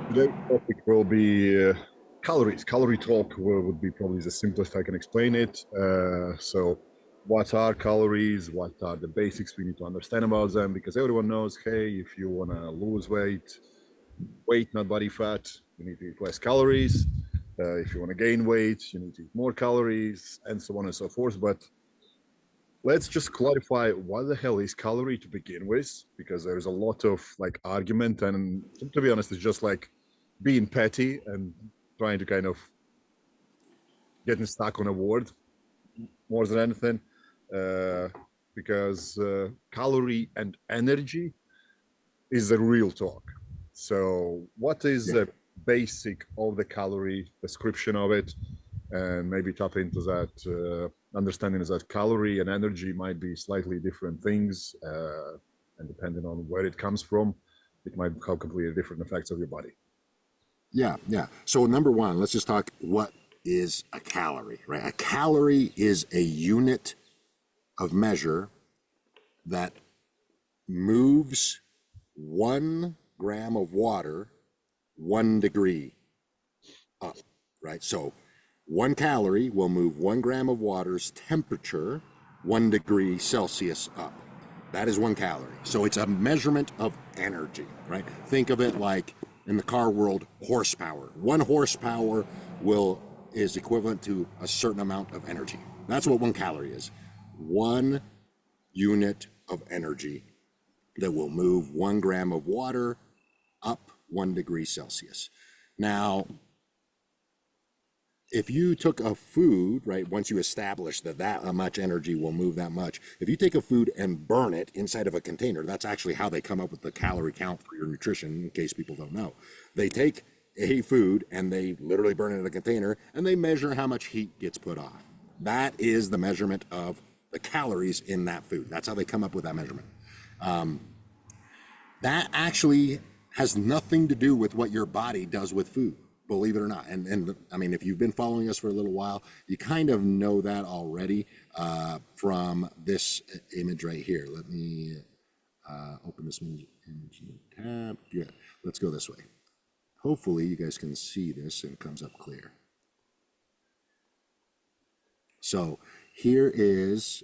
Today's topic will be calories. Calorie talk would be probably the simplest I can explain it. So, what are calories? What are the basics we need to understand about them? Because everyone knows, hey, if you want to lose weight, not body fat, you need to eat less calories. If you want to gain weight, you need to eat more calories, and so on and so forth. But let's just clarify what the hell is calorie to begin with, because there's a lot of like argument, and to be honest, it's just like being petty and trying to kind of getting stuck on a word more than anything. Uh, because calorie and energy is the real talk. So, what is Yeah. the basic of the calorie description of it? And maybe tap into that understanding is that calorie and energy might be slightly different things, and depending on where it comes from, it might have completely different effects of your body. Yeah. So number one, let's just talk what is a calorie, right? A calorie is a unit of measure that moves 1 gram of water 1 degree up, right? So 1 calorie will move 1 gram of water's temperature 1 degree Celsius up. That is 1 calorie. So it's a measurement of energy, right? Think of it like in the car world, horsepower. 1 horsepower is equivalent to a certain amount of energy. That's what 1 calorie is. 1 unit of energy that will move 1 gram of water up 1 degree Celsius. Now, if you took a food, right, once you establish that much energy will move that much, if you take a food and burn it inside of a container, that's actually how they come up with the calorie count for your nutrition, in case people don't know. They take a food and they literally burn it in a container and they measure how much heat gets put off. That is the measurement of the calories in that food. That's how they come up with that measurement. That actually has nothing to do with what your body does with food, believe it or not. And I mean, if you've been following us for a little while, you kind of know that already from this image right here. Let me open this image in the tab. Yeah, let's go this way. Hopefully you guys can see this and it comes up clear. So here is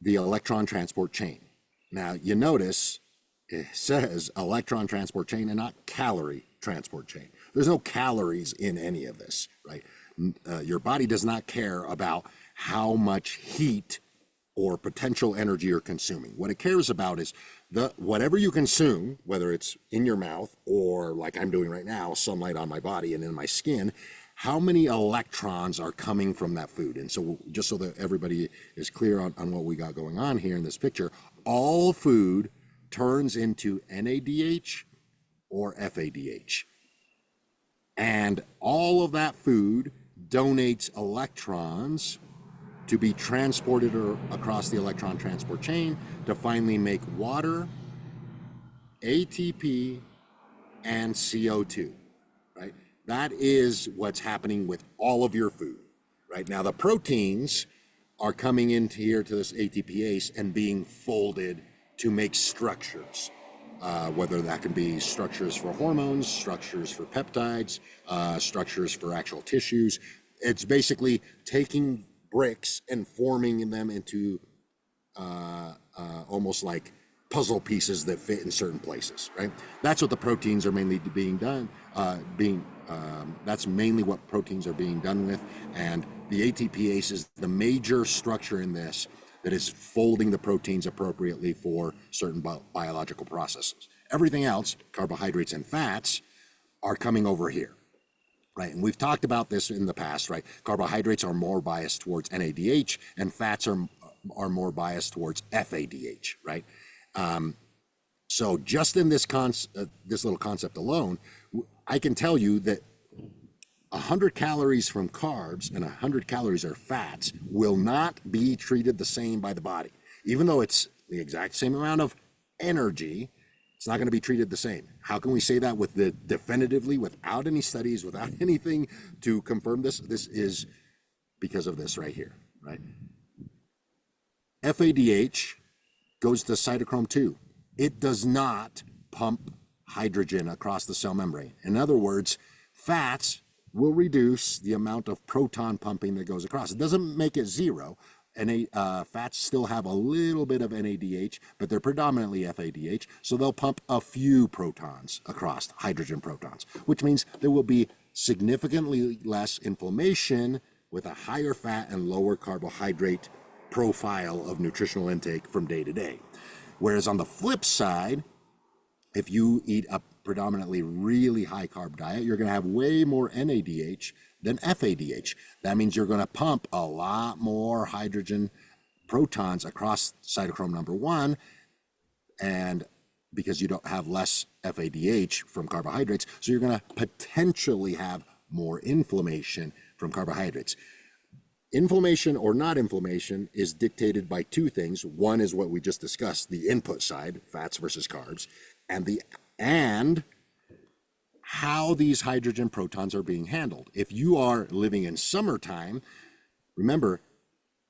the electron transport chain. Now you notice it says electron transport chain and not calorie transport chain. There's no calories in any of this, right? Your body does not care about how much heat or potential energy you're consuming. What it cares about is whatever you consume, whether it's in your mouth or like I'm doing right now, sunlight on my body and in my skin, how many electrons are coming from that food. And so just so that everybody is clear on what we got going on here in this picture, all food turns into NADH or FADH. And all of that food donates electrons to be transported across the electron transport chain to finally make water, ATP, and CO2, right? That is what's happening with all of your food, right? Now the proteins are coming into here to this ATPase and being folded to make structures, whether that can be structures for hormones, structures for peptides, structures for actual tissues. It's basically taking bricks and forming them into almost like puzzle pieces that fit in certain places, right? That's what the proteins are mainly being done, that's mainly what proteins are being done with. And the ATPase is the major structure in this that is folding the proteins appropriately for certain biological processes. Everything else, carbohydrates and fats, are coming over here, right? And we've talked about this in the past, right? Carbohydrates are more biased towards NADH and fats are more biased towards FADH, right? So just in this little concept alone, I can tell you that 100 calories from carbs and 100 calories are fats will not be treated the same by the body. Even though it's the exact same amount of energy, it's not going to be treated the same. How can we say that definitively without any studies, without anything to confirm this? This is because of this right here, right? FADH goes to cytochrome 2. It does not pump hydrogen across the cell membrane. In other words, fats will reduce the amount of proton pumping that goes across. It doesn't make it zero. Fats still have a little bit of NADH, but they're predominantly FADH, so they'll pump a few protons across, hydrogen protons, which means there will be significantly less inflammation with a higher fat and lower carbohydrate profile of nutritional intake from day to day. Whereas on the flip side, if you eat a predominantly really high carb diet, you're going to have way more NADH than FADH. That means you're going to pump a lot more hydrogen protons across cytochrome number 1, and because you don't have less FADH from carbohydrates, so you're going to potentially have more inflammation from carbohydrates. Inflammation or not inflammation is dictated by two things. One is what we just discussed, the input side, fats versus carbs, and how these hydrogen protons are being handled. If you are living in summertime, remember,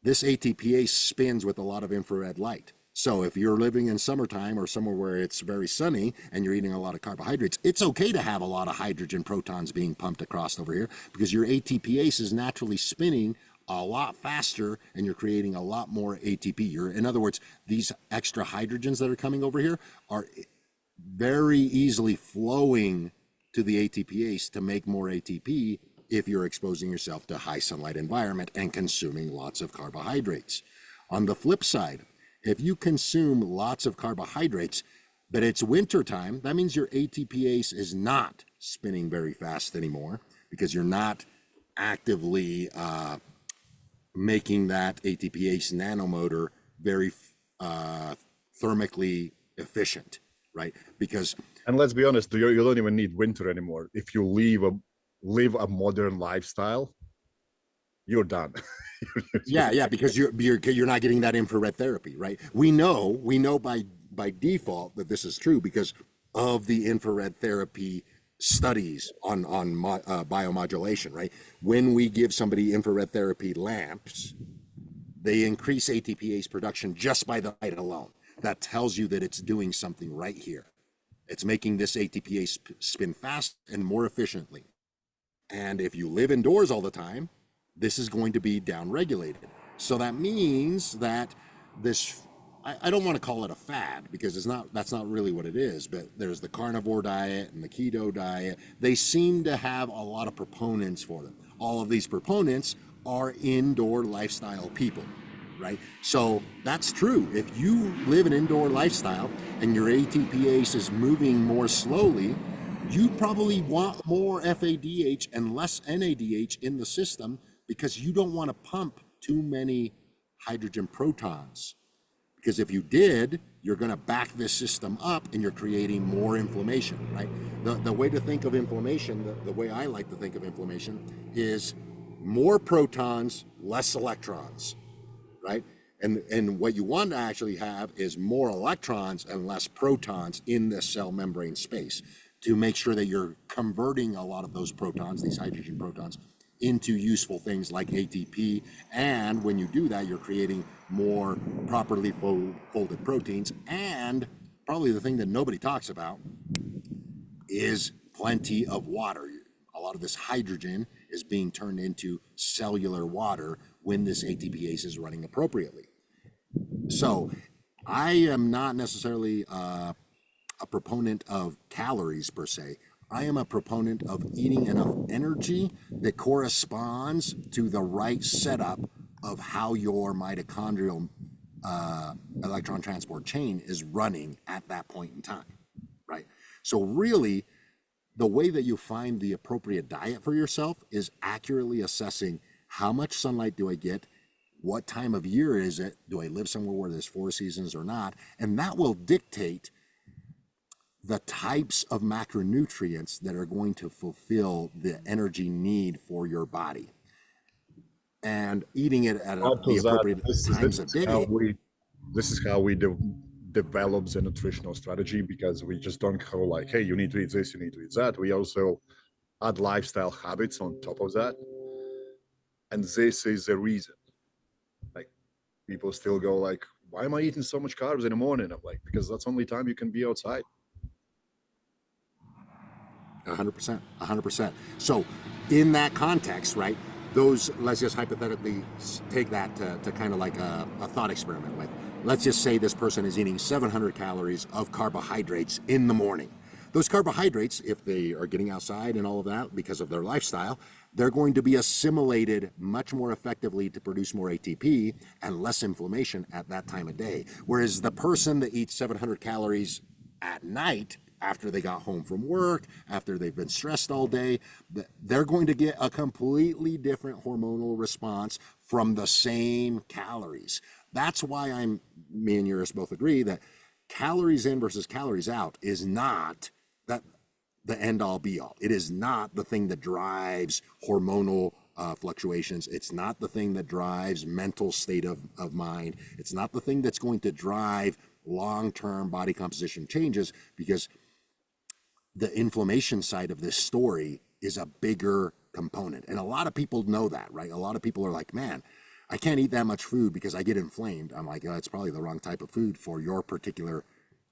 this ATPase spins with a lot of infrared light. So if you're living in summertime or somewhere where it's very sunny and you're eating a lot of carbohydrates, it's okay to have a lot of hydrogen protons being pumped across over here because your ATPase is naturally spinning a lot faster and you're creating a lot more ATP. In other words, these extra hydrogens that are coming over here are very easily flowing to the ATPase to make more ATP if you're exposing yourself to high sunlight environment and consuming lots of carbohydrates. On the flip side, if you consume lots of carbohydrates, but it's winter time, that means your ATPase is not spinning very fast anymore because you're not actively making that ATPase nanomotor very thermically efficient, right? Because, and let's be honest, you don't even need winter anymore. If you live a modern lifestyle, you're done. yeah, because you're not getting that infrared therapy, right? We know by default that this is true because of the infrared therapy studies on biomodulation, right? When we give somebody infrared therapy lamps, they increase ATPase production just by the light alone. That tells you that it's doing something right here. It's making this ATPase spin fast and more efficiently. And if you live indoors all the time, this is going to be downregulated. So that means that this, I don't want to call it a fad because that's not really what it is, but there's the carnivore diet and the keto diet. They seem to have a lot of proponents for them. All of these proponents are indoor lifestyle people, right? So that's true. If you live an indoor lifestyle and your ATPase is moving more slowly, you probably want more FADH and less NADH in the system because you don't want to pump too many hydrogen protons. Because if you did, you're going to back this system up and you're creating more inflammation, right? The way to think of inflammation, the way I like to think of inflammation is more protons, less electrons, right? And what you want to actually have is more electrons and less protons in the cell membrane space to make sure that you're converting a lot of those protons, these hydrogen protons, into useful things like ATP. And when you do that, you're creating more properly folded proteins. And probably the thing that nobody talks about is plenty of water. A lot of this hydrogen is being turned into cellular water when this ATPase is running appropriately. So I am not necessarily a proponent of calories per se. I am a proponent of eating enough energy that corresponds to the right setup of how your mitochondrial electron transport chain is running at that point in time, right? So really, the way that you find the appropriate diet for yourself is accurately assessing how much sunlight do I get, what time of year is it, do I live somewhere where there's 4 seasons or not, and that will dictate the types of macronutrients that are going to fulfill the energy need for your body. And eating it at the appropriate times of day. This is how we develop the nutritional strategy, because we just don't go like, hey, you need to eat this, you need to eat that. We also add lifestyle habits on top of that. And this is the reason. Like, people still go like, why am I eating so much carbs in the morning? I'm like, because that's the only time you can be outside. 100%, 100%. So, in that context, right? Those, let's just hypothetically take that to kind of like a thought experiment with. Let's just say this person is eating 700 calories of carbohydrates in the morning. Those carbohydrates, if they are getting outside and all of that because of their lifestyle, they're going to be assimilated much more effectively to produce more ATP and less inflammation at that time of day. Whereas the person that eats 700 calories at night, after they got home from work, after they've been stressed all day, they're going to get a completely different hormonal response from the same calories. That's why me and Eurus both agree that calories in versus calories out is not that the end all be all. It is not the thing that drives hormonal fluctuations. It's not the thing that drives mental state of mind. It's not the thing that's going to drive long-term body composition changes, because the inflammation side of this story is a bigger component. And a lot of people know that, right? A lot of people are like, man, I can't eat that much food because I get inflamed. I'm like, oh, it's probably the wrong type of food for your particular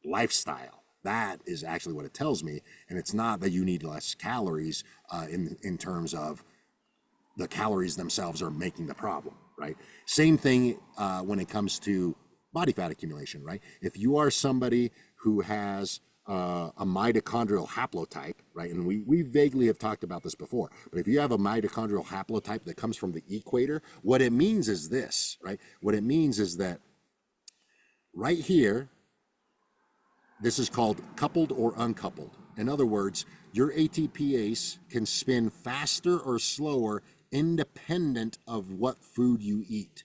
lifestyle. That is actually what it tells me. And it's not that you need less calories in terms of the calories themselves are making the problem, right? Same thing when it comes to body fat accumulation, right? If you are somebody who has a mitochondrial haplotype, right? And we vaguely have talked about this before, but if you have a mitochondrial haplotype that comes from the equator, what it means is this, right? What it means is that right here, this is called coupled or uncoupled. In other words, your ATPase can spin faster or slower independent of what food you eat,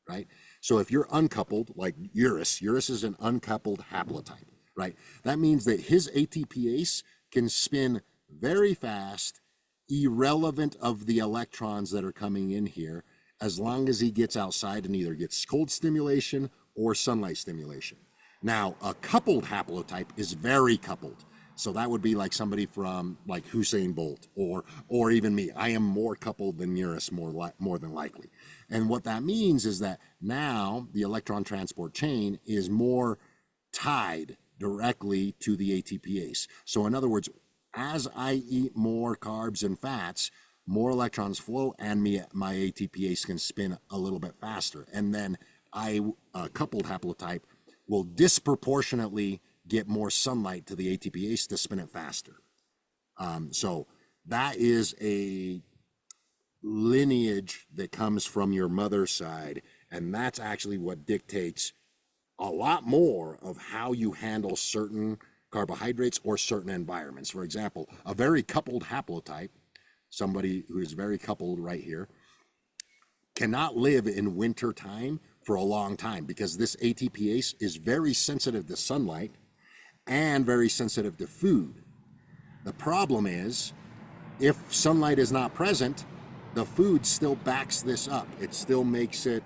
right? So if you're uncoupled, like Eurus is an uncoupled haplotype, right? That means that his ATPase can spin very fast, irrelevant of the electrons that are coming in here, as long as he gets outside and either gets cold stimulation or sunlight stimulation. Now, a coupled haplotype is very coupled. So that would be like somebody from like Usain Bolt or even me. I am more coupled than Eurus, more than likely. And what that means is that now the electron transport chain is more tied directly to the ATPase. So in other words, as I eat more carbs and fats, more electrons flow and my ATPase can spin a little bit faster. And then coupled haplotype will disproportionately get more sunlight to the ATPase to spin it faster. So that is a lineage that comes from your mother's side, and that's actually what dictates a lot more of how you handle certain carbohydrates or certain environments. For example, a very coupled haplotype, somebody who is very coupled right here, cannot live in winter time for a long time because this ATPase is very sensitive to sunlight and very sensitive to food. The problem is, if sunlight is not present, the food still backs this up. It still makes it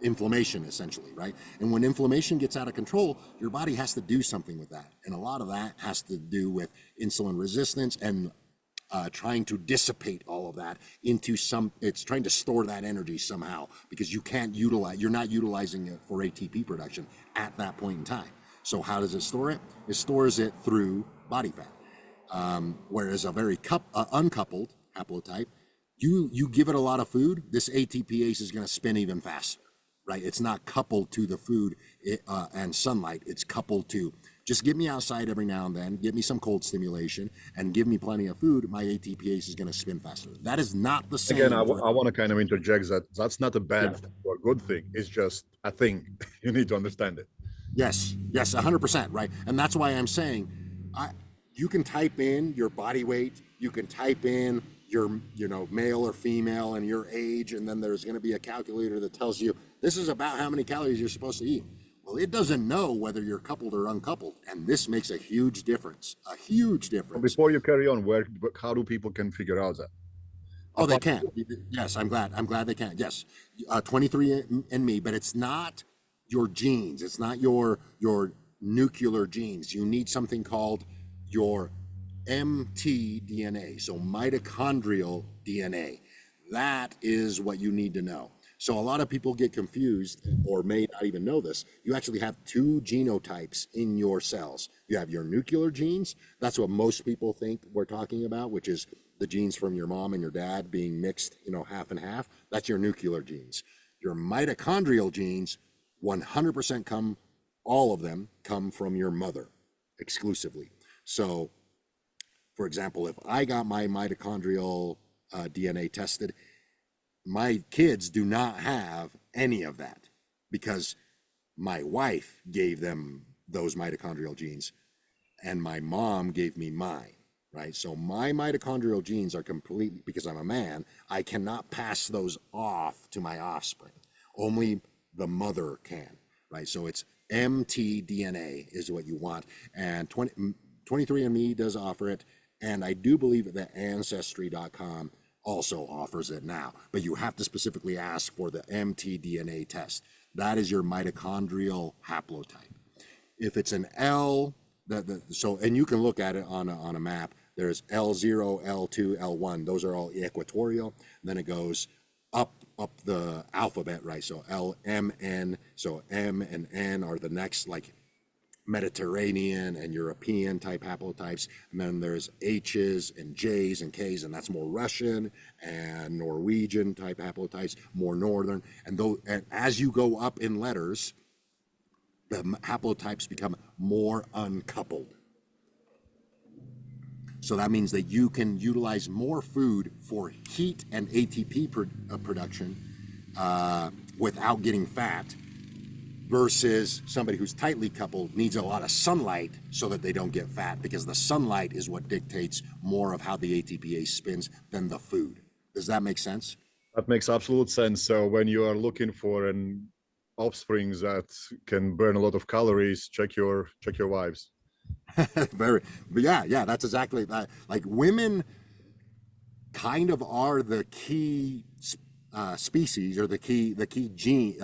inflammation, essentially, right? And when inflammation gets out of control, your body has to do something with that. And a lot of that has to do with insulin resistance and trying to dissipate all of that into it's trying to store that energy somehow, because you're not utilizing it for ATP production at that point in time. So how does it store it? It stores it through body fat. Whereas a very uncoupled haplotype, you give it a lot of food, this ATPase is going to spin even faster, right? It's not coupled to the food and sunlight. It's coupled to just get me outside every now and then, give me some cold stimulation, and give me plenty of food. My ATPase is going to spin faster. That is not the same. Again, I want to kind of interject that that's not a bad thing or a good thing. It's just a thing. You need to understand it. Yes, 100%, right? And that's why I'm saying, you can type in your body weight, you can type in your, male or female and your age, and then there's going to be a calculator that tells you this is about how many calories you're supposed to eat. Well, it doesn't know whether you're coupled or uncoupled, and this makes a huge difference. A huge difference. Well, before you carry on, how do people can figure out that? Oh, they can. Yes, I'm glad they can. Yes, 23andMe, but it's not your genes. It's not your nuclear genes. You need something called your mtDNA, so mitochondrial DNA. That is what you need to know. So a lot of people get confused or may not even know this. You actually have two genotypes in your cells. You have your nuclear genes. That's what most people think we're talking about, which is the genes from your mom and your dad being mixed, half and half. That's your nuclear genes. Your mitochondrial genes, 100% come, all of them come from your mother exclusively. So, for example, if I got my mitochondrial DNA tested, my kids do not have any of that because my wife gave them those mitochondrial genes and my mom gave me mine, right? So my mitochondrial genes are completely, because I'm a man, I cannot pass those off to my offspring. Only the mother can, right? So it's mtDNA is what you want. And 23andMe does offer it. And I do believe that Ancestry.com also offers it now, but you have to specifically ask for the mtDNA test. That is your mitochondrial haplotype. If it's an L, and you can look at it on a map. There's L0, L2, L1. Those are all equatorial. Then it goes up the alphabet, right? So L, M, N. So M and N are the next, like, Mediterranean and European type haplotypes, and then there's H's and J's and K's, and that's more Russian and Norwegian type haplotypes, more northern. And as you go up in letters, the haplotypes become more uncoupled. So that means that you can utilize more food for heat and ATP production without getting fat, versus somebody who's tightly coupled needs a lot of sunlight so that they don't get fat, because the sunlight is what dictates more of how the ATPase spins than the food. Does that make sense? That makes absolute sense. So when you are looking for an offspring that can burn a lot of calories, check your wives. But yeah, that's exactly that. Like, women kind of are the key species, or the key gene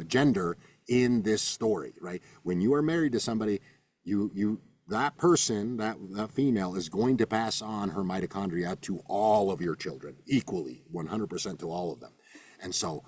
gender in this story, right? When you are married to somebody, that person, that female, is going to pass on her mitochondria to all of your children equally, 100% to all of them. And so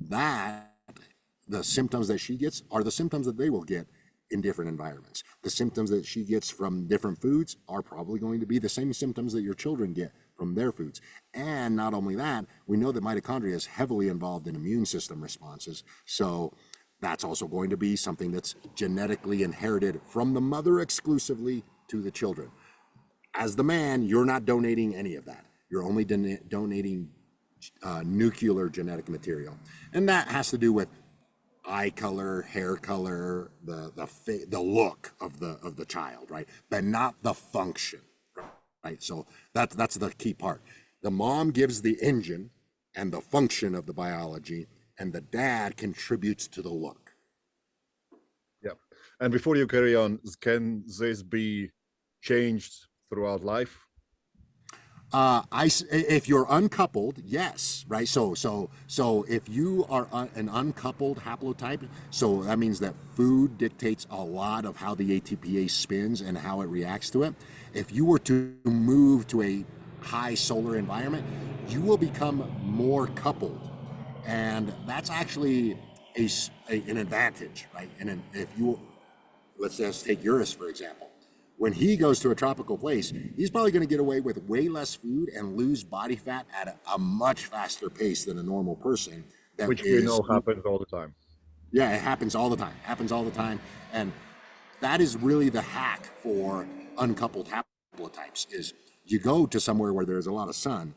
the symptoms that she gets are the symptoms that they will get in different environments. The symptoms that she gets from different foods are probably going to be the same symptoms that your children get from their foods. And not only that, we know that mitochondria is heavily involved in immune system responses. So that's also going to be something that's genetically inherited from the mother exclusively to the children. As the man, you're not donating any of that. You're only donating nuclear genetic material. And that has to do with eye color, hair color, the look of the child, right? But not the function, right? So that's the key part. The mom gives the engine and the function of the biology, and the dad contributes to the look. Yeah. And before you carry on, can this be changed throughout life? If you're uncoupled, yes, right. So if you are an uncoupled haplotype, so that means that food dictates a lot of how the ATPase spins and how it reacts to it. If you were to move to a high solar environment, you will become more coupled, and that's actually an advantage, right? And if you, let's just take Urus for example. When he goes to a tropical place, he's probably going to get away with way less food and lose body fat at a much faster pace than a normal person. Which we know happens all the time. Yeah, it happens all the time. Happens all the time. And that is really the hack for uncoupled haplotypes, is you go to somewhere where there's a lot of sun,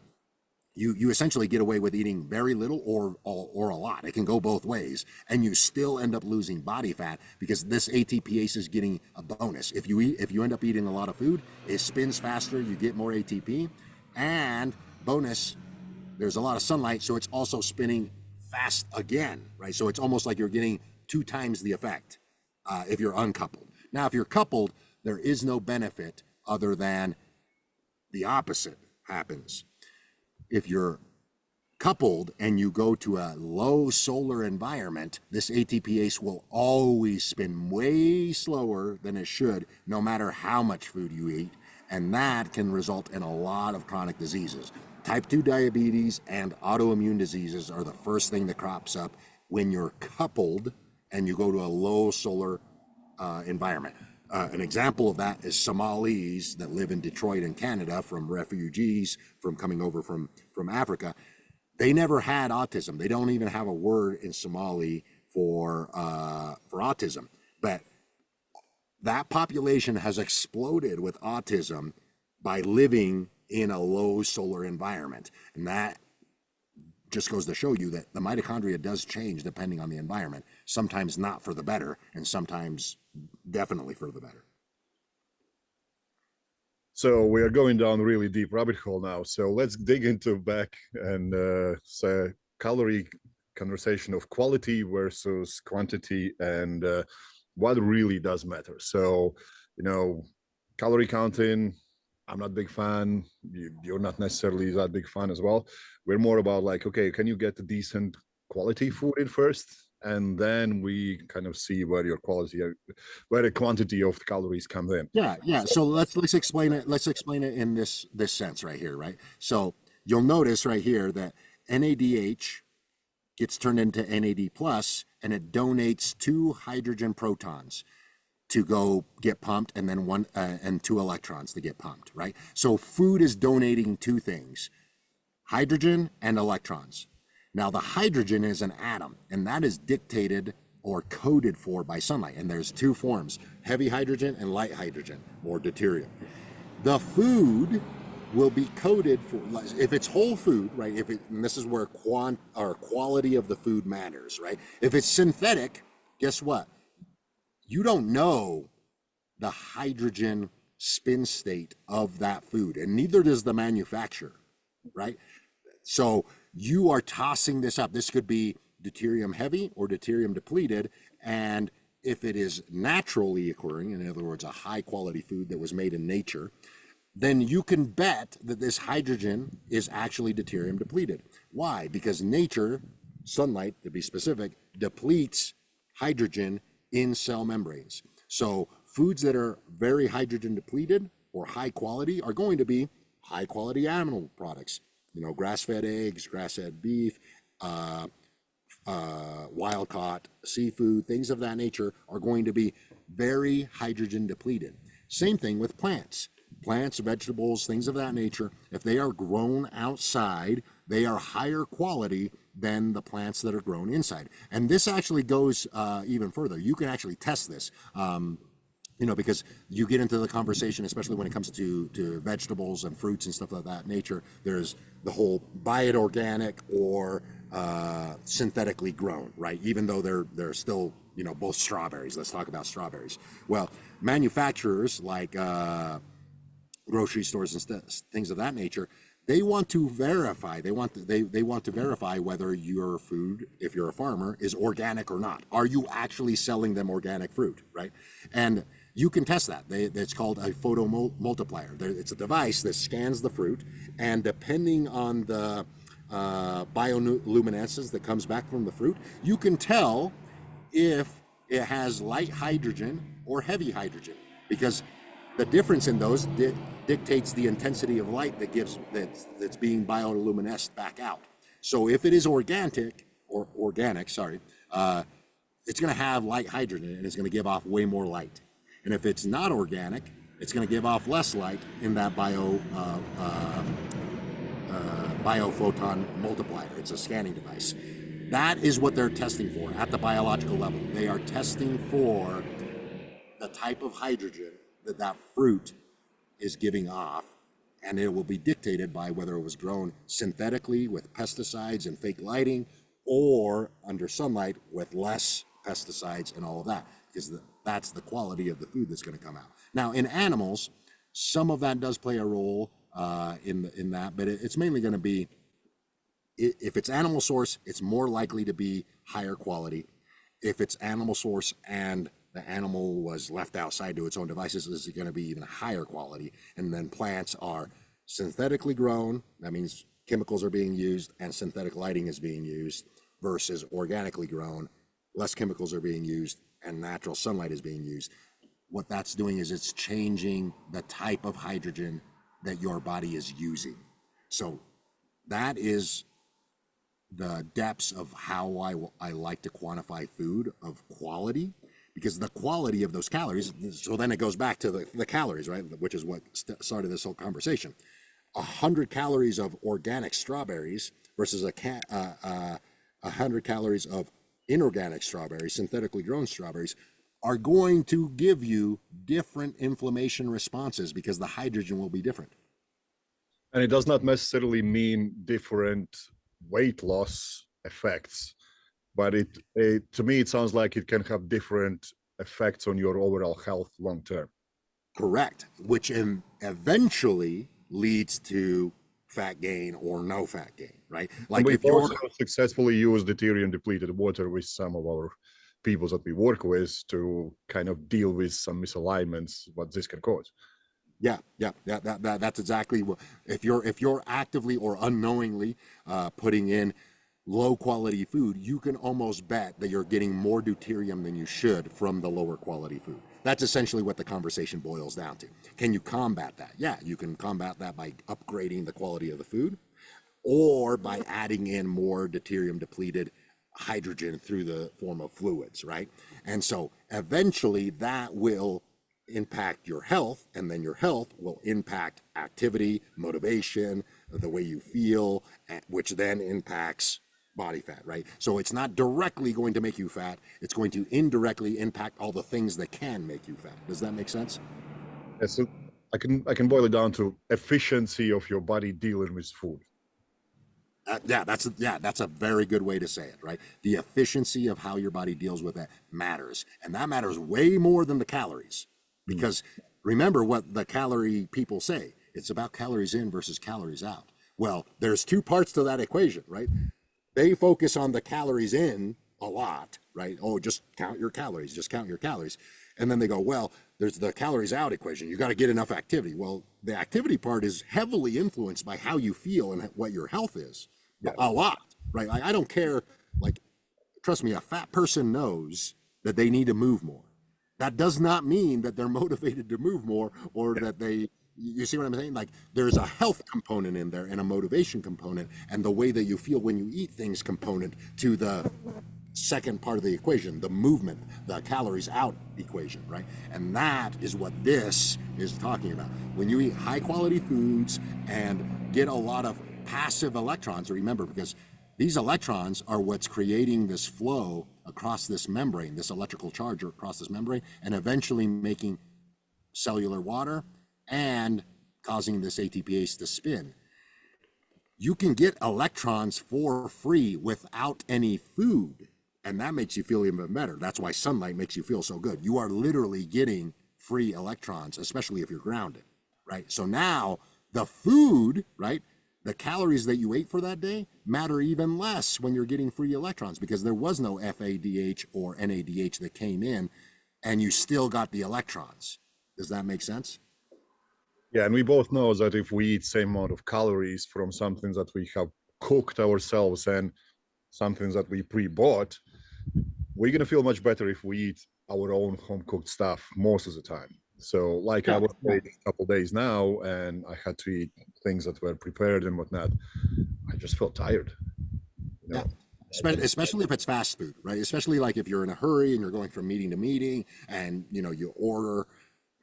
you essentially get away with eating very little or a lot. It can go both ways, and you still end up losing body fat because this ATPase is getting a bonus. If you end up eating a lot of food, it spins faster, you get more ATP, and bonus, there's a lot of sunlight, so it's also spinning fast again, right? So it's almost like you're getting 2 times the effect if you're uncoupled. Now, if you're coupled, there is no benefit other than the opposite happens. If you're coupled and you go to a low solar environment, this ATPase will always spin way slower than it should, no matter how much food you eat, and that can result in a lot of chronic diseases. Type 2 diabetes and autoimmune diseases are the first thing that crops up when you're coupled and you go to a low solar environment. An example of that is Somalis that live in Detroit in Canada, from refugees from coming over from Africa. They never had autism. They don't even have a word in Somali for autism. But that population has exploded with autism by living in a low solar environment. And that just goes to show you that the mitochondria does change depending on the environment, sometimes not for the better, and sometimes definitely for the better. So we are going down a really deep rabbit hole now. So let's dig into back and say calorie conversation of quality versus quantity, and what really does matter. So, calorie counting, I'm not a big fan. You're not necessarily that big fan as well. We're more about like, okay, can you get a decent quality food in first? And then we kind of see where your quality, where the quantity of the calories comes in. Yeah. So let's explain it. Let's explain it in this sense right here, right? So you'll notice right here that NADH gets turned into NAD plus, and it donates 2 hydrogen protons to go get pumped, and then 1 and 2 electrons to get pumped, right? So food is donating 2 things, hydrogen and electrons. Now the hydrogen is an atom, and that is dictated or coded for by sunlight. And there's 2 forms, heavy hydrogen and light hydrogen, or deuterium. The food will be coded for, if it's whole food, right? And this is where quality of the food matters, right? If it's synthetic, guess what? You don't know the hydrogen spin state of that food, and neither does the manufacturer, right? So you are tossing this up. This could be deuterium heavy or deuterium depleted, and if it is naturally occurring, in other words, a high quality food that was made in nature, then you can bet that this hydrogen is actually deuterium depleted. Why? Because nature, sunlight to be specific, depletes hydrogen in cell membranes. So foods that are very hydrogen depleted or high quality are going to be high quality animal products. Grass-fed eggs, grass-fed beef, wild-caught seafood, things of that nature are going to be very hydrogen depleted. Same thing with plants. Plants, vegetables, things of that nature, if they are grown outside, they are higher quality than the plants that are grown inside. And this actually goes even further. You can actually test this. Because you get into the conversation, especially when it comes to vegetables and fruits and stuff of that nature, there's the whole buy it organic or synthetically grown, right? Even though they're still, both strawberries. Let's talk about strawberries. Well, manufacturers like grocery stores and things of that nature, they want to verify. They want to verify whether your food, if you're a farmer, is organic or not. Are you actually selling them organic fruit, right? And you can test that. It's called a photomultiplier. It's a device that scans the fruit, and depending on the bioluminescence that comes back from the fruit, you can tell if it has light hydrogen or heavy hydrogen, because the difference in those dictates the intensity of light that's being bioluminesced back out. So if it is organic, it's going to have light hydrogen and it's going to give off way more light. And if it's not organic, it's going to give off less light in that biophoton multiplier. It's a scanning device. That is what they're testing for at the biological level. They are testing for the type of hydrogen that fruit is giving off, and it will be dictated by whether it was grown synthetically with pesticides and fake lighting, or under sunlight with less pesticides and all of that, because that's the quality of the food that's going to come out. Now, in animals, some of that does play a role in that, but it's mainly going to be, if it's animal source, it's more likely to be higher quality. If it's animal source and the animal was left outside to its own devices, is going to be even higher quality. And then plants are synthetically grown. That means chemicals are being used and synthetic lighting is being used, versus organically grown. Less chemicals are being used and natural sunlight is being used. What that's doing is it's changing the type of hydrogen that your body is using. So That is the depths of how I like to quantify food of quality, because the quality of those calories, so then it goes back to the calories, right, which is what started this whole conversation. 100 calories of organic strawberries versus 100 calories of inorganic strawberries, synthetically grown strawberries, are going to give you different inflammation responses because the hydrogen will be different. And it does not necessarily mean different weight loss effects, but it to me it sounds like it can have different effects on your overall health long term. Correct, which eventually leads to fat gain or no fat gain, right? And Like we've if you're also successfully used deuterium depleted water with some of our people that we work with to kind of deal with some misalignments what this can cause. That's exactly what. If you're actively or unknowingly putting in low quality food, you can almost bet that you're getting more deuterium than you should from the lower quality food. That's essentially what the conversation boils down to. Can you combat that? Yeah, you can combat that by upgrading the quality of the food, or by adding in more deuterium depleted hydrogen through the form of fluids, right? And so eventually that will impact your health, and then your health will impact activity, motivation, the way you feel, which then impacts body fat, right? So it's not directly going to make you fat, it's going to indirectly impact all the things that can make you fat. Does that make sense? Yeah, so I can boil it down to efficiency of your body dealing with food. That's a very good way to say it, right? The efficiency of how your body deals with it matters, and that matters way more than the calories. Mm. Because remember what the calorie people say: it's about calories in versus calories out. Well, there's two parts to that equation, right? They focus on the calories in a lot, right? Oh, just count your calories, just count your calories. And then they go, well, there's the calories out equation. You got to get enough activity. Well, the activity part is heavily influenced by how you feel and what your health is. Yeah. A lot, right? I don't care. Like, trust me, a fat person knows that they need to move more. That does not mean that they're motivated to move more, or that they, you see what I'm saying? Like, there's a health component in there and a motivation component, and the way that you feel when you eat things component to the second part of the equation, the movement, the calories out equation, right? And that is what this is talking about. When you eat high quality foods and get a lot of passive electrons, remember, because these electrons are what's creating this flow across this membrane, this electrical charge across this membrane, and eventually making cellular water and causing this ATPase to spin. You can get electrons for free without any food, and that makes you feel even better. That's why sunlight makes you feel so good. You are literally getting free electrons, especially if you're grounded, right? So now the food, right, the calories that you ate for that day matter even less when you're getting free electrons, because there was no FADH or NADH that came in, and you still got the electrons. Does that make sense? Yeah, and we both know that if we eat same amount of calories from something that we have cooked ourselves and something that we pre-bought, we're gonna feel much better if we eat our own home cooked stuff most of the time. So, like I Yeah, was yeah, a couple days now, and I had to eat things that were prepared and whatnot. I just felt tired, you yeah. know. Especially if it's fast food, right? Especially like if you're in a hurry and you're going from meeting to meeting, and you order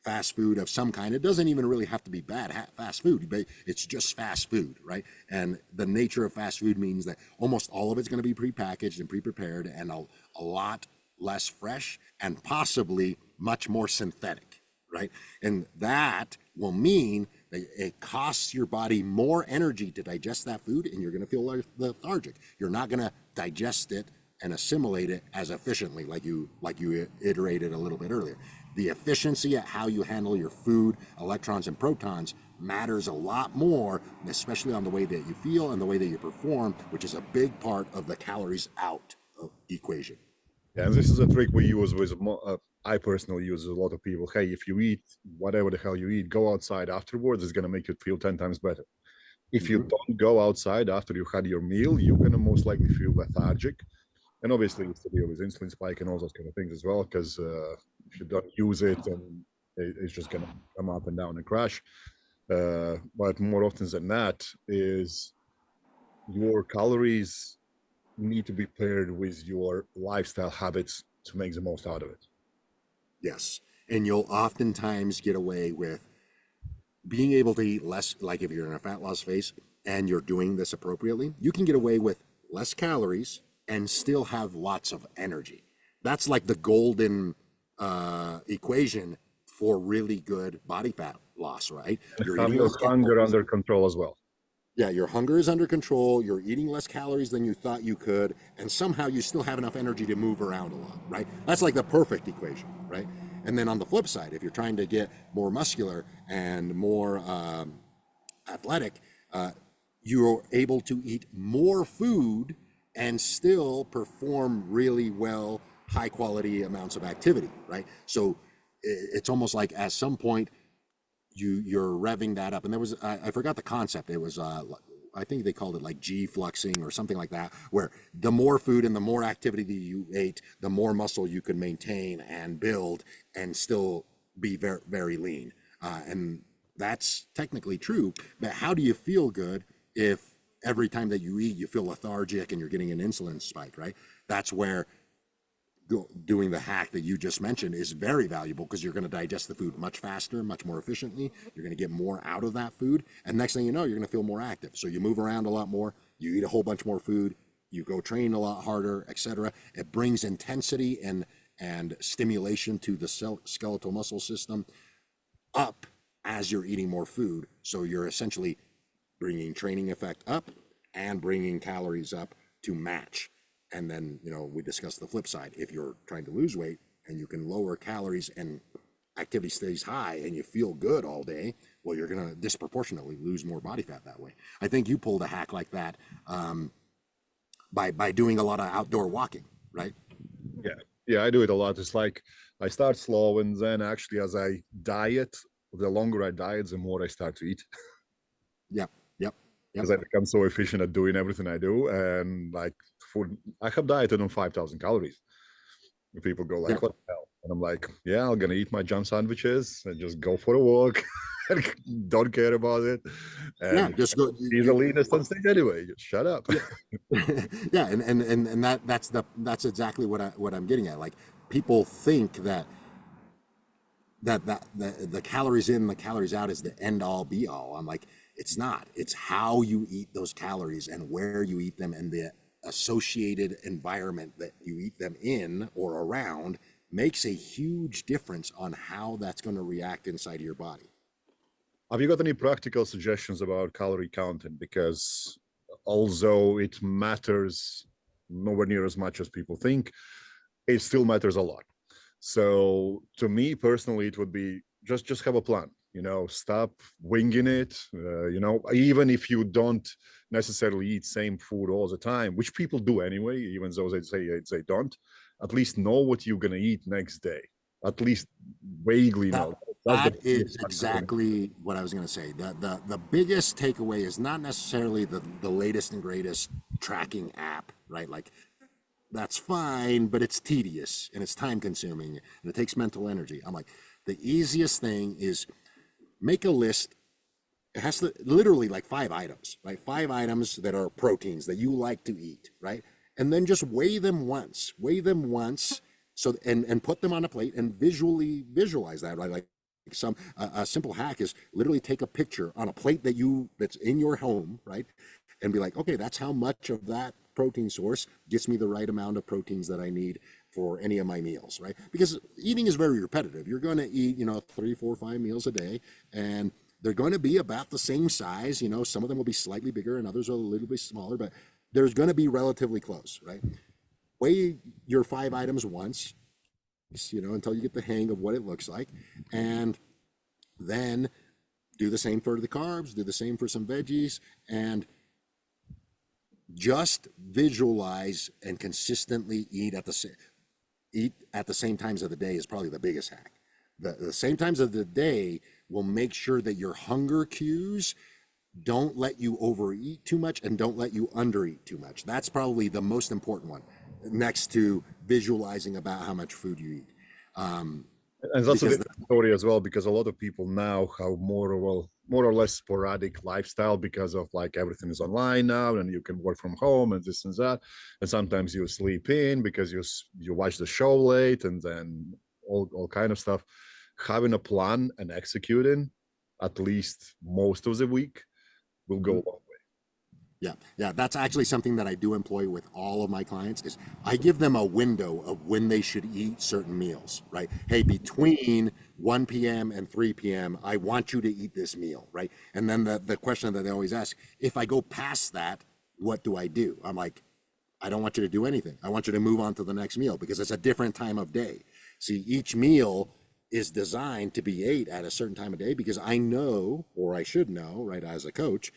fast food of some kind. It doesn't even really have to be bad fast food, but it's just fast food, right? And the nature of fast food means that almost all of it's going to be prepackaged and pre-prepared, and a lot less fresh, and possibly much more synthetic, right? And that will mean that it costs your body more energy to digest that food, and you're going to feel lethargic. You're not going to digest it and assimilate it as efficiently like you iterated a little bit earlier. The efficiency at how you handle your food, electrons and protons, matters a lot more, especially on the way that you feel and the way that you perform, which is a big part of the calories out equation. Yeah, and this is a trick we use with. I personally use with a lot of people. Hey, if you eat whatever the hell you eat, go outside afterwards. It's gonna make you feel 10 times better. If you Mm-hmm. don't go outside after you had your meal, you're gonna most likely feel lethargic, and obviously it's to deal with insulin spike and all those kind of things as well. Because if you don't use it, and it's just gonna come up and down and crash. But more often than not, is your calories need to be paired with your lifestyle habits to make the most out of it. Yes. And you'll oftentimes get away with being able to eat less, like if you're in a fat loss phase and you're doing this appropriately, you can get away with less calories and still have lots of energy. That's like the golden equation for really good body fat loss, right? And You're have eating your less hunger calories. under control as well. Yeah, your hunger is under control. You're eating less calories than you thought you could, and somehow you still have enough energy to move around a lot, right? That's like the perfect equation, right? And then on the flip side, if you're trying to get more muscular and more athletic, you're able to eat more food and still perform really well, high quality amounts of activity, right? So it's almost like at some point you're revving that up. And there was I forgot the concept. It was I think they called it like G fluxing or something like that, where the more food and the more activity that you ate, the more muscle you could maintain and build and still be very, very lean. And that's technically true. But how do you feel good if every time that you eat, you feel lethargic and you're getting an insulin spike, right? That's where doing the hack that you just mentioned is very valuable because you're going to digest the food much faster, much more efficiently. You're going to get more out of that food. And next thing you know, you're going to feel more active. So you move around a lot more, you eat a whole bunch more food, you go train a lot harder, etc. It brings intensity and stimulation to the skeletal muscle system up as you're eating more food. So you're essentially bringing training effect up and bringing calories up to match. And then, we discussed the flip side. If you're trying to lose weight and you can lower calories and activity stays high and you feel good all day, well, you're going to disproportionately lose more body fat that way. I think you pulled a hack like that by doing a lot of outdoor walking, right? Yeah. Yeah, I do it a lot. It's like I start slow, and then actually, as I diet, the longer I diet, the more I start to eat. Yep, yep, yep. Because I become so efficient at doing everything I do. And like food, I have dieted on 5,000 calories. And people go like, Yep. what the hell? And I'm like, yeah, I'm going to eat my jam sandwiches and just go for a walk. And don't care about it. Yeah, And just go. he's the leanest on stage anyway. Just shut up. Yeah, yeah, and that's exactly what I'm getting at. Like people think that the calories in, the calories out is the end all be all. I'm like, it's not. It's how you eat those calories and where you eat them and the associated environment that you eat them in or around makes a huge difference on how that's going to react inside of your body. Have you got any practical suggestions about calorie counting? Because although it matters nowhere near as much as people think, it still matters a lot. So to me personally, it would be just have a plan. Stop winging it. Even if you don't necessarily eat same food all the time, which people do anyway, even though they say they don't. At least know what you're gonna eat next day. At least vaguely That know. That's the that is exactly what I was going to say. The biggest takeaway is not necessarily the latest and greatest tracking app, right? Like that's fine, but it's tedious and it's time consuming and it takes mental energy. I'm like, the easiest thing is make a list. It has to literally like 5 items, right? 5 items that are proteins that you like to eat, right? And then just weigh them once. Weigh them once. So and put them on a plate and visualize that, right? Like a simple hack is literally take a picture on a plate that's in your home, right? And be like, okay, that's how much of that protein source gets me the right amount of proteins that I need for any of my meals, right? Because eating is very repetitive. You're going to eat, 3, 4, 5 meals a day, and they're going to be about the same size. Some of them will be slightly bigger and others are a little bit smaller, but there's going to be relatively close, right? Weigh your 5 items once, until you get the hang of what it looks like, and then do the same for the carbs, do the same for some veggies, and just visualize and consistently eat at the same times of the day is probably the biggest hack. The same times of the day will make sure that your hunger cues don't let you overeat too much and don't let you undereat too much. That's probably the most important one, next to visualizing about how much food you eat. and that's a different story as well, because a lot of people now have more, well, more or less sporadic lifestyle because of like everything is online now and you can work from home and this and that, and sometimes you sleep in because you watch the show late and then all kind of stuff. Having a plan and executing at least most of the week will go a long way. Yeah, yeah, that's actually something that I do employ with all of my clients is I give them a window of when they should eat certain meals, right? Hey, between 1 p.m. and 3 p.m., I want you to eat this meal, right? And then the question that they always ask, if I go past that, what do I do? I'm like, I don't want you to do anything. I want you to move on to the next meal because it's a different time of day. See, each meal is designed to be ate at a certain time of day because I know, or I should know, right, as a coach,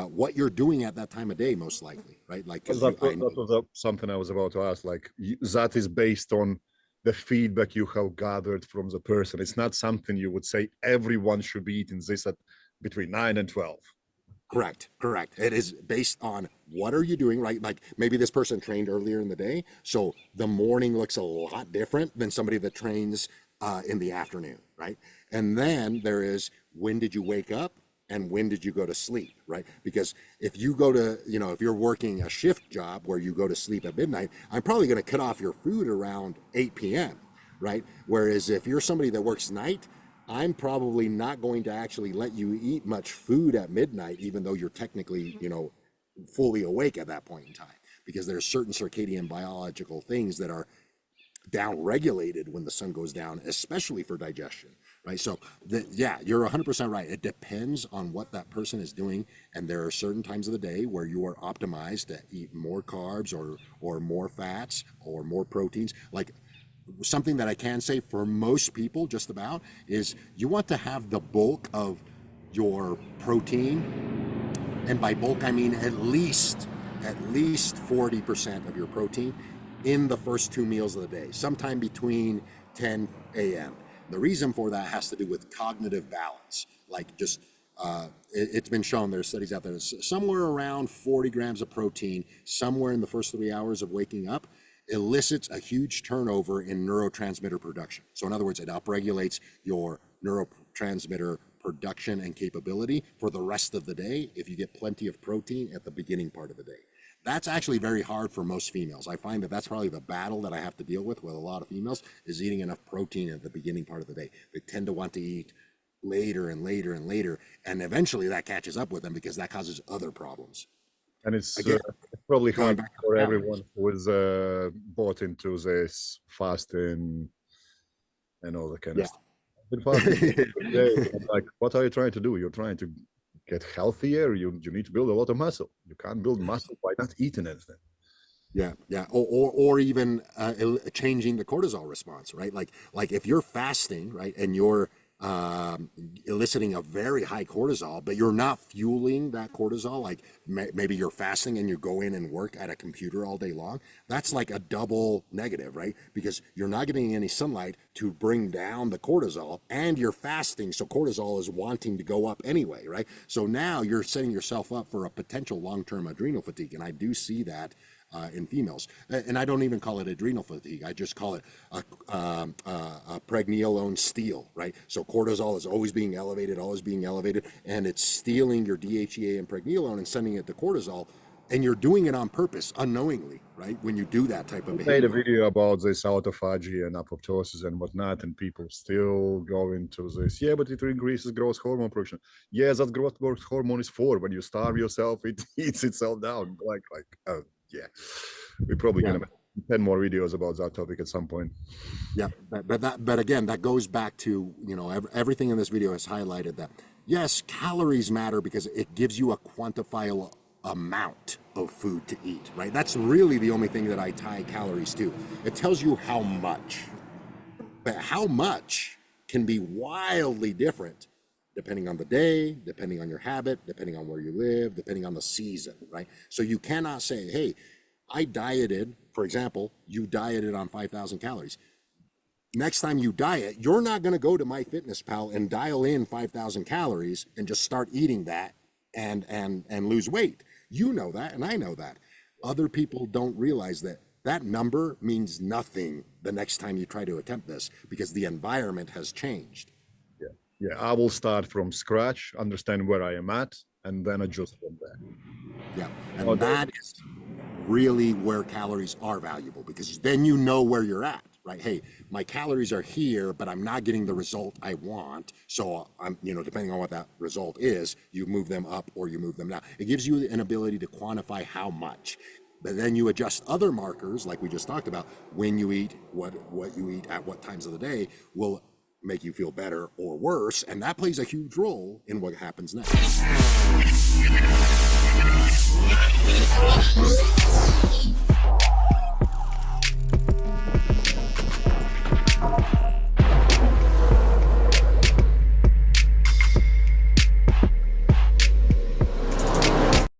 what you're doing at that time of day, most likely, right? Like, because I know. That was something I was about to ask. Like that is based on the feedback you have gathered from the person. It's not something you would say everyone should be eating this at between 9 and 12. Correct, correct. It is based on what are you doing, right? Like maybe this person trained earlier in the day, so the morning looks a lot different than somebody that trains in the afternoon, right? And then there is when did you wake up and when did you go to sleep, right? Because if you go to, if you're working a shift job where you go to sleep at midnight, I'm probably going to cut off your food around 8 p.m., right? Whereas if you're somebody that works night, I'm probably not going to actually let you eat much food at midnight, even though you're technically, fully awake at that point in time, because there's certain circadian biological things that are down regulated when the sun goes down, especially for digestion, right? So yeah, you're 100% right. It depends on what that person is doing. And there are certain times of the day where you are optimized to eat more carbs or more fats or more proteins. Like, something that I can say for most people, just about, is you want to have the bulk of your protein, and by bulk I mean at least 40% of your protein in the first two meals of the day, sometime between 10 a.m. The reason for that has to do with cognitive balance, like just it's been shown, there's studies out there, somewhere around 40 grams of protein somewhere in the first 3 hours of waking up elicits a huge turnover in neurotransmitter production. So in other words, it upregulates your neurotransmitter production and capability for the rest of the day if you get plenty of protein at the beginning part of the day. That's actually very hard for most females. I find that that's probably the battle that I have to deal with a lot of females, is eating enough protein at the beginning part of the day. They tend to want to eat later and later and later, and eventually that catches up with them because that causes other problems. And it's Again, probably going hard back to for calories. everyone who is bought into this fasting and all that kind of Yeah. stuff. I've been fasting today. I'm like, what are you trying to do? You're trying to get healthier. You need to build a lot of muscle. You can't build muscle by not eating anything. Yeah, yeah, or even changing the cortisol response, right? Like if you're fasting, right, and you're eliciting a very high cortisol, but you're not fueling that cortisol, like maybe you're fasting and you go in and work at a computer all day long. That's like a double negative, right? Because you're not getting any sunlight to bring down the cortisol, and you're fasting, so cortisol is wanting to go up anyway, right? So now you're setting yourself up for a potential long-term adrenal fatigue, and I do see that in females. And I don't even call it adrenal fatigue. I just call it a pregnenolone steal, right? So cortisol is always being elevated, and it's stealing your DHEA and pregnenolone and sending it to cortisol. And you're doing it on purpose, unknowingly, right? When you do that type of We made a behavior. video about this autophagy and apoptosis and whatnot, and people still go into this. Yeah, but it increases growth hormone production. Yeah, that growth hormone is for when you starve yourself, it eats itself down. Yeah, we're probably Yeah. gonna make 10 more videos about that topic at some point. Yeah, but again, that goes back to, everything in this video has highlighted that yes, calories matter because it gives you a quantifiable amount of food to eat, right? That's really the only thing that I tie calories to. It tells you how much, but how much can be wildly different depending on the day, depending on your habit, depending on where you live, depending on the season, right? So you cannot say, hey, I dieted, for example, you dieted on 5,000 calories. Next time you diet, you're not going to go to MyFitnessPal and dial in 5,000 calories and just start eating that and lose weight. You know that, and I know that. Other people don't realize that that number means nothing the next time you try to attempt this because the environment has changed. Yeah. Yeah, I will start from scratch, understand where I am at, and then adjust from there. Yeah, Oh, and that is really where calories are valuable, because then you know where you're at, right? Hey, my calories are here, but I'm not getting the result I want. So I'm, depending on what that result is, you move them up or you move them down. It gives you an ability to quantify how much. But then you adjust other markers, like we just talked about, when you eat, what you eat at what times of the day will make you feel better or worse, and that plays a huge role in what happens next.